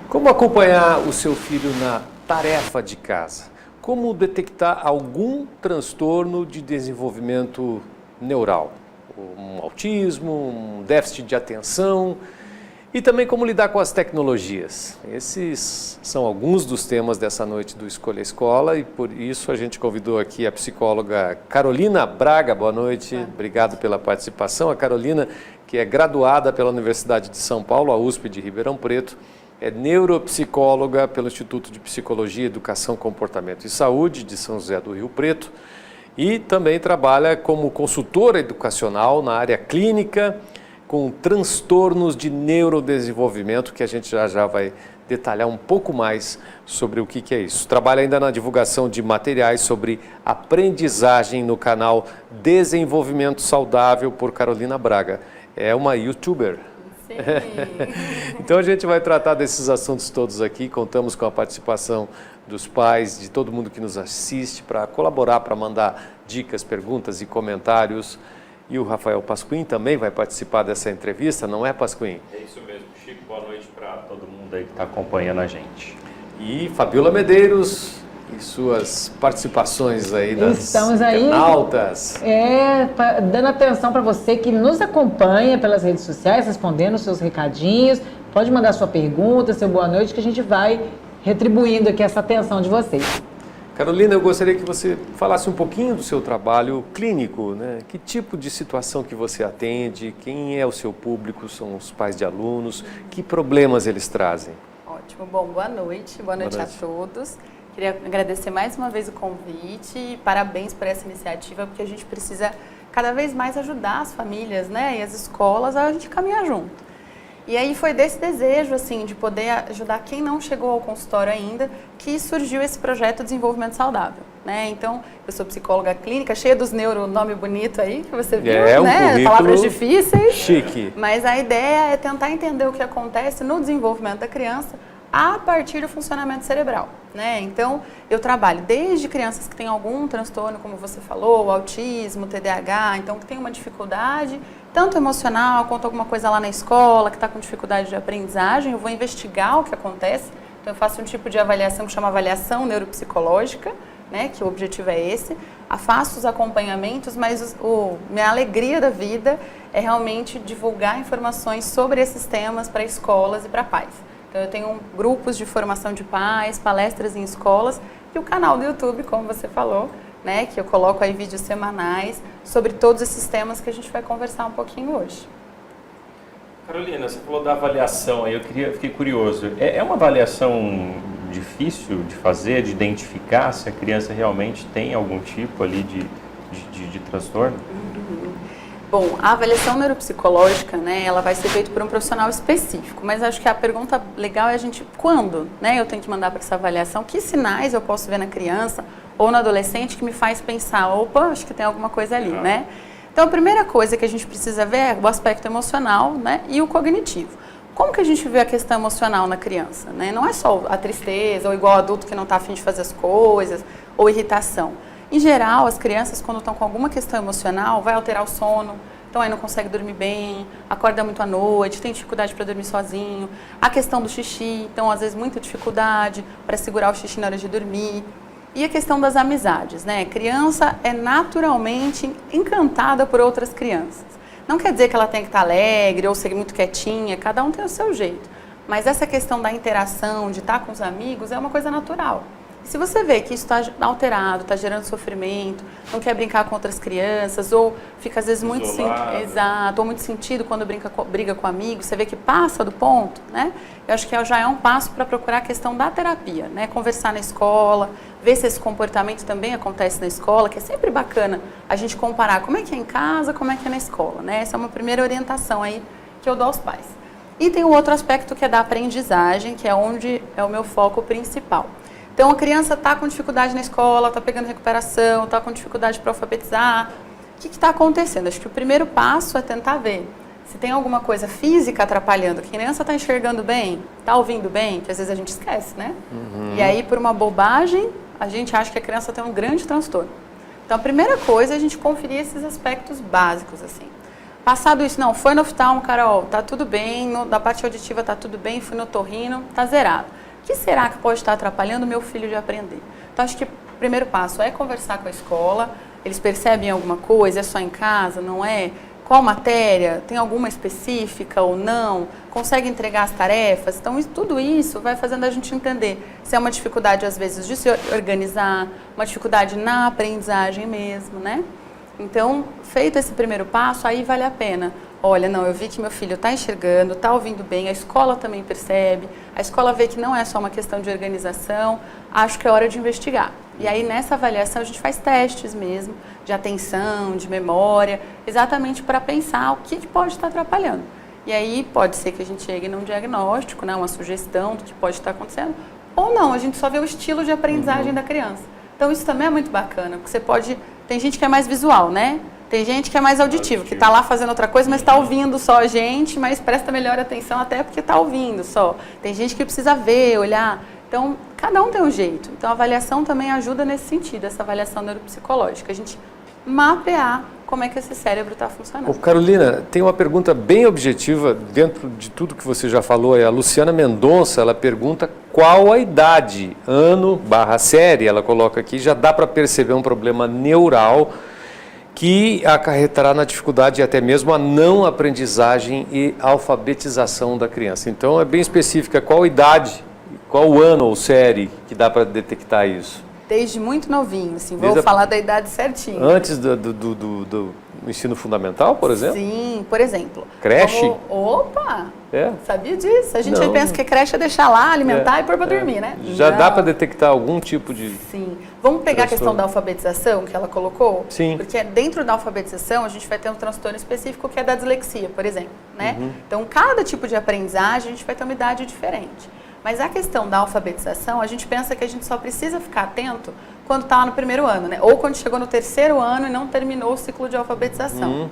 Como acompanhar o seu filho na tarefa de casa? Como detectar algum transtorno de desenvolvimento neural? Um autismo, um déficit de atenção e também como lidar com as tecnologias. Esses são alguns dos temas dessa noite do Escolha Escola e por isso a gente convidou aqui a psicóloga Carolina Braga. Boa noite, obrigado pela participação. A Carolina, que é graduada pela Universidade de São Paulo, a USP de Ribeirão Preto, é neuropsicóloga pelo Instituto de Psicologia, Educação, Comportamento e Saúde de São José do Rio Preto e também trabalha como consultora educacional na área clínica com transtornos de neurodesenvolvimento, que a gente já vai detalhar um pouco mais sobre o que é isso. Trabalha ainda na divulgação de materiais sobre aprendizagem no canal Desenvolvimento Saudável por Carolina Braga. É uma youtuber. Sim. Então a gente vai tratar desses assuntos todos aqui, contamos com a participação dos pais, de todo mundo que nos assiste, para colaborar, para mandar dicas, perguntas e comentários. E o Rafael Pasquim também vai participar dessa entrevista, não é, Pasquim? É isso mesmo, Chico, boa noite para todo mundo aí que está acompanhando a gente. E Fabiola Medeiros e suas participações aí das Estamos aí, internautas. Dando atenção para você que nos acompanha pelas redes sociais, respondendo os seus recadinhos. Pode mandar sua pergunta, seu boa noite, que a gente vai retribuindo aqui essa atenção de vocês. Carolina, eu gostaria que você falasse um pouquinho do seu trabalho clínico, né? Que tipo de situação que você atende, quem é o seu público, são os pais de alunos, que problemas eles trazem? Ótimo, bom, boa noite a todos. Queria agradecer mais uma vez o convite e parabéns por essa iniciativa, porque a gente precisa cada vez mais ajudar as famílias, né, e as escolas a gente caminhar junto. E aí foi desse desejo, assim, de poder ajudar quem não chegou ao consultório ainda, que surgiu esse projeto Desenvolvimento Saudável, né? Então, eu sou psicóloga clínica, cheia dos neuro, nome bonito aí, que você viu, um né? Palavras difíceis. Chique. Mas a ideia é tentar entender o que acontece no desenvolvimento da criança a partir do funcionamento cerebral, né? Então, eu trabalho desde crianças que têm algum transtorno, como você falou, autismo, TDAH, então que tem uma dificuldade, tanto emocional quanto alguma coisa lá na escola, que está com dificuldade de aprendizagem, eu vou investigar o que acontece. Então, eu faço um tipo de avaliação que chama avaliação neuropsicológica, né? Que o objetivo é esse. Faço os acompanhamentos, mas minha alegria da vida é realmente divulgar informações sobre esses temas para escolas e para pais. Então, eu tenho grupos de formação de pais, palestras em escolas e o canal do YouTube, como você falou, né, que eu coloco aí vídeos semanais sobre todos esses temas que a gente vai conversar um pouquinho hoje. Carolina, você falou da avaliação aí, fiquei curioso. É uma avaliação difícil de fazer, de identificar se a criança realmente tem algum tipo ali de transtorno? Bom, a avaliação neuropsicológica, né, ela vai ser feita por um profissional específico, mas acho que a pergunta legal é a gente, quando, né, eu tenho que mandar para essa avaliação, que sinais eu posso ver na criança ou no adolescente que me faz pensar, opa, acho que tem alguma coisa ali, né? Então, a primeira coisa que a gente precisa ver é o aspecto emocional, né, e o cognitivo. Como que a gente vê a questão emocional na criança, né? Não é só a tristeza ou igual adulto que não está a fim de fazer as coisas, ou irritação. Em geral, as crianças, quando estão com alguma questão emocional, vai alterar o sono, então aí não consegue dormir bem, acorda muito à noite, tem dificuldade para dormir sozinho. A questão do xixi, então às vezes muita dificuldade para segurar o xixi na hora de dormir. E a questão das amizades, né? Criança é naturalmente encantada por outras crianças. Não quer dizer que ela tem que estar alegre ou ser muito quietinha, cada um tem o seu jeito. Mas essa questão da interação, de estar com os amigos, é uma coisa natural. Se você vê que isso está alterado, está gerando sofrimento, não quer brincar com outras crianças, ou fica às vezes muito exato, ou muito sentido quando briga com amigos, você vê que passa do ponto, né? Eu acho que já é um passo para procurar a questão da terapia, né? Conversar na escola, ver se esse comportamento também acontece na escola, que é sempre bacana a gente comparar como é que é em casa, como é que é na escola, né? Essa é uma primeira orientação aí que eu dou aos pais. E tem o outro aspecto que é da aprendizagem, que é onde é o meu foco principal. Então, a criança está com dificuldade na escola, está pegando recuperação, está com dificuldade para alfabetizar. O que está acontecendo? Acho que o primeiro passo é tentar ver se tem alguma coisa física atrapalhando. A criança está enxergando bem, está ouvindo bem, que às vezes a gente esquece, né? E aí, por uma bobagem, a gente acha que a criança tem um grande transtorno. Então, a primeira coisa é a gente conferir esses aspectos básicos, assim. Passado isso, não, foi no oftalmo, Carol, tá tudo bem, da parte auditiva tá tudo bem, fui no otorrino, tá zerado. O que será que pode estar atrapalhando o meu filho de aprender? Então, acho que o primeiro passo é conversar com a escola, eles percebem alguma coisa, é só em casa, não é? Qual matéria? Tem alguma específica ou não? Consegue entregar as tarefas? Então, tudo isso vai fazendo a gente entender se é uma dificuldade, às vezes, de se organizar, uma dificuldade na aprendizagem mesmo, né? Então, feito esse primeiro passo, aí vale a pena. Olha, não, eu vi que meu filho está enxergando, está ouvindo bem, a escola também percebe, a escola vê que não é só uma questão de organização, acho que é hora de investigar. E aí, nessa avaliação, a gente faz testes mesmo, de atenção, de memória, exatamente para pensar o que pode estar atrapalhando. E aí, pode ser que a gente chegue num diagnóstico, né, uma sugestão do que pode estar acontecendo, ou não, a gente só vê o estilo de aprendizagem da criança. Então, isso também é muito bacana, porque você pode... Tem gente que é mais visual, né? Tem gente que é mais auditivo, que está lá fazendo outra coisa, mas está ouvindo só a gente, mas presta melhor atenção até porque está ouvindo só. Tem gente que precisa ver, olhar. Então, cada um tem um jeito. Então, a avaliação também ajuda nesse sentido, essa avaliação neuropsicológica. A gente mapear como é que esse cérebro está funcionando. Ô, Carolina, tem uma pergunta bem objetiva dentro de tudo que você já falou. É a Luciana Mendonça, ela pergunta qual a idade, ano/série, ela coloca aqui, já dá para perceber um problema neural que acarretará na dificuldade e até mesmo a não aprendizagem e alfabetização da criança. Então, é bem específica qual idade, qual ano ou série que dá para detectar isso. Desde muito novinho, assim, vou falar da idade certinho. Antes do ensino fundamental, por exemplo? Sim, por exemplo. Creche? Opa! É? Sabia disso? A gente Não. pensa que creche é deixar lá, alimentar e pôr para dormir, né? Já Não. dá para detectar algum tipo de... Sim. Vamos pegar a questão transtorno? da alfabetização que ela colocou? Sim. Porque dentro da alfabetização a gente vai ter um transtorno específico que é da dislexia, por exemplo, né? Então, cada tipo de aprendizagem a gente vai ter uma idade diferente. Mas a questão da alfabetização, a gente pensa que a gente só precisa ficar atento quando está lá no primeiro ano, né? Ou quando chegou no terceiro ano e não terminou o ciclo de alfabetização.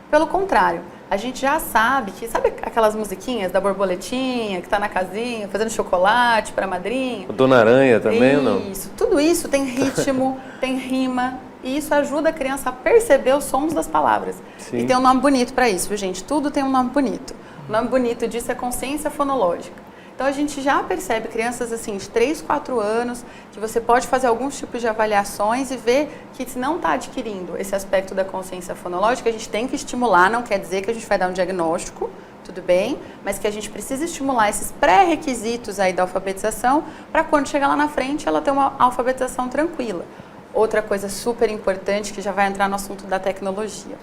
Pelo contrário, a gente já sabe que, sabe aquelas musiquinhas da borboletinha, que está na casinha, fazendo chocolate para a madrinha? A Dona Aranha também, ou não? Isso, tudo isso tem ritmo, tem rima, e isso ajuda a criança a perceber os sons das palavras. Sim. E tem um nome bonito para isso, viu, gente? Tudo tem um nome bonito. O nome bonito disso é consciência fonológica. Então, a gente já percebe crianças assim de 3, 4 anos, que você pode fazer alguns tipos de avaliações e ver que se não está adquirindo esse aspecto da consciência fonológica, a gente tem que estimular, não quer dizer que a gente vai dar um diagnóstico, tudo bem, mas que a gente precisa estimular esses pré-requisitos aí da alfabetização para quando chegar lá na frente ela ter uma alfabetização tranquila. Outra coisa super importante que já vai entrar no assunto da tecnologia,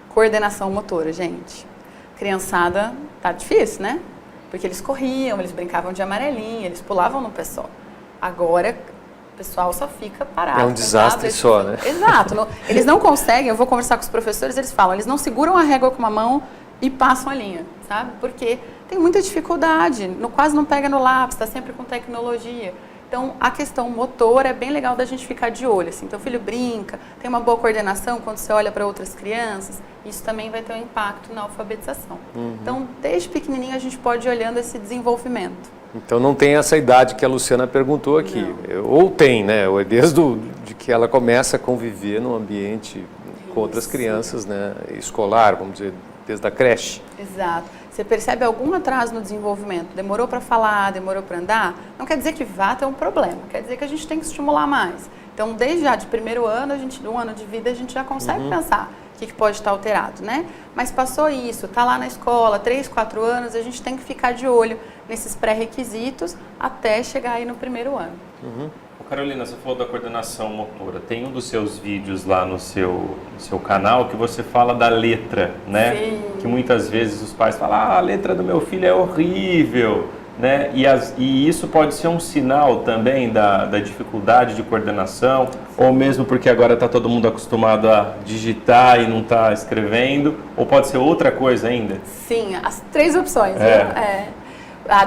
coordenação motora, gente. Criançada, tá difícil, né? Porque eles corriam, eles brincavam de amarelinha, eles pulavam no pé só. Agora, o pessoal só fica parado. É um desastre só, né? Exato. Eles não conseguem, eu vou conversar com os professores, eles falam, eles não seguram a régua com uma mão e passam a linha, sabe? Porque tem muita dificuldade, quase não pega no lápis, está sempre com tecnologia. Então, a questão motora é bem legal da gente ficar de olho, assim. Então, o filho brinca, tem uma boa coordenação quando você olha para outras crianças, isso também vai ter um impacto na alfabetização. Então, desde pequenininho a gente pode ir olhando esse desenvolvimento. Então não tem essa idade que a Luciana perguntou aqui. Ou tem, né? Ou é desde de que ela começa a conviver num ambiente com outras crianças, né? Escolar, vamos dizer, desde a creche. Exato. Você percebe algum atraso no desenvolvimento? Demorou para falar, demorou para andar? Não quer dizer que vá ter um problema, quer dizer que a gente tem que estimular mais. Então, desde já de primeiro ano, um ano de vida, a gente já consegue pensar o que pode estar alterado, né? Mas passou isso, está lá na escola, 3, 4 anos, a gente tem que ficar de olho nesses pré-requisitos até chegar aí no primeiro ano. Carolina, você falou da coordenação motora. Tem um dos seus vídeos lá no seu canal que você fala da letra, né? Sim. Que muitas vezes os pais falam, a letra do meu filho é horrível, né? E isso pode ser um sinal também da dificuldade de coordenação, ou mesmo porque agora está todo mundo acostumado a digitar e não está escrevendo, ou pode ser outra coisa ainda? Sim, as 3 opções.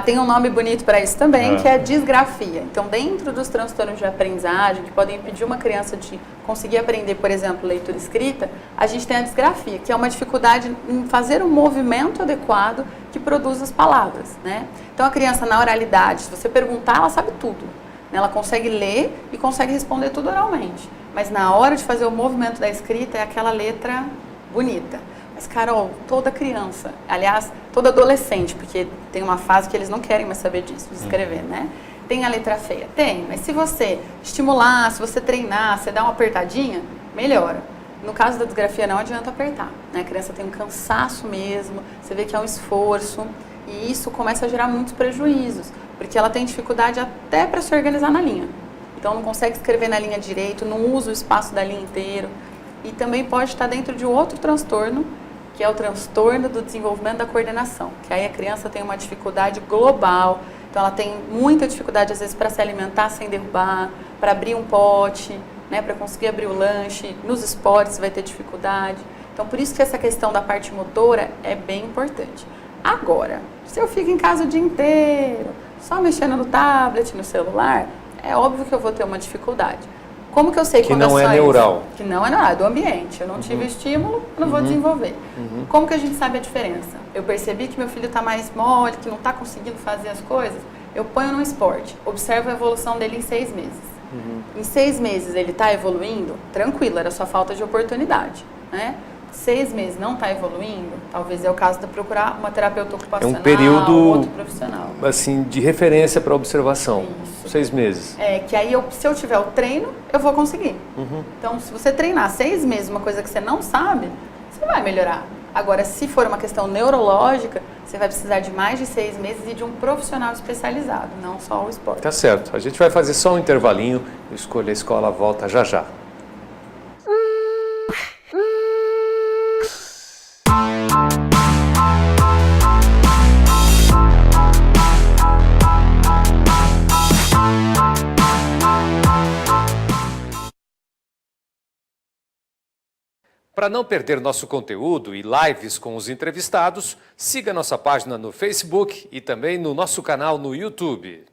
Tem um nome bonito para isso também, que é a disgrafia. Então, dentro dos transtornos de aprendizagem, que podem impedir uma criança de conseguir aprender, por exemplo, leitura e escrita, a gente tem a disgrafia, que é uma dificuldade em fazer um movimento adequado que produz as palavras, né? Então, a criança, na oralidade, se você perguntar, ela sabe tudo, né? Ela consegue ler e consegue responder tudo oralmente. Mas, na hora de fazer o movimento da escrita, é aquela letra bonita. Mas, Carol, toda criança, aliás, todo adolescente, porque tem uma fase que eles não querem mais saber disso, de escrever, né? Tem a letra feia? Tem, mas se você estimular, se você treinar, você dar uma apertadinha, melhora. No caso da disgrafia não adianta apertar, né? A criança tem um cansaço mesmo, você vê que é um esforço, e isso começa a gerar muitos prejuízos, porque ela tem dificuldade até para se organizar na linha. Então não consegue escrever na linha direito, não usa o espaço da linha inteiro. E também pode estar dentro de outro transtorno, que é o transtorno do desenvolvimento da coordenação, que aí a criança tem uma dificuldade global, então ela tem muita dificuldade às vezes para se alimentar sem derrubar, para abrir um pote, né, para conseguir abrir o lanche, nos esportes vai ter dificuldade. Então por isso que essa questão da parte motora é bem importante. Agora, se eu fico em casa o dia inteiro, só mexendo no tablet, no celular, é óbvio que eu vou ter uma dificuldade. Como que eu sei que não é neural? Que não é neural, é do ambiente. Eu não tive estímulo, eu não vou desenvolver. Como que a gente sabe a diferença? Eu percebi que meu filho está mais mole, que não está conseguindo fazer as coisas, eu ponho no esporte, observo a evolução dele em 6 meses. Em 6 meses ele está evoluindo, tranquilo, era só falta de oportunidade, né? 6 meses não está evoluindo, talvez é o caso de procurar uma terapeuta ocupacional, é um período, outro profissional. Assim, de referência para observação. Isso. 6 meses. É, que aí se eu tiver o treino, eu vou conseguir. Então, se você treinar 6 meses uma coisa que você não sabe, você vai melhorar. Agora, se for uma questão neurológica, você vai precisar de mais de 6 meses e de um profissional especializado, não só o esporte. Tá certo. A gente vai fazer só um intervalinho. O Escolha a Escola volta já já. Para não perder nosso conteúdo e lives com os entrevistados, siga nossa página no Facebook e também no nosso canal no YouTube.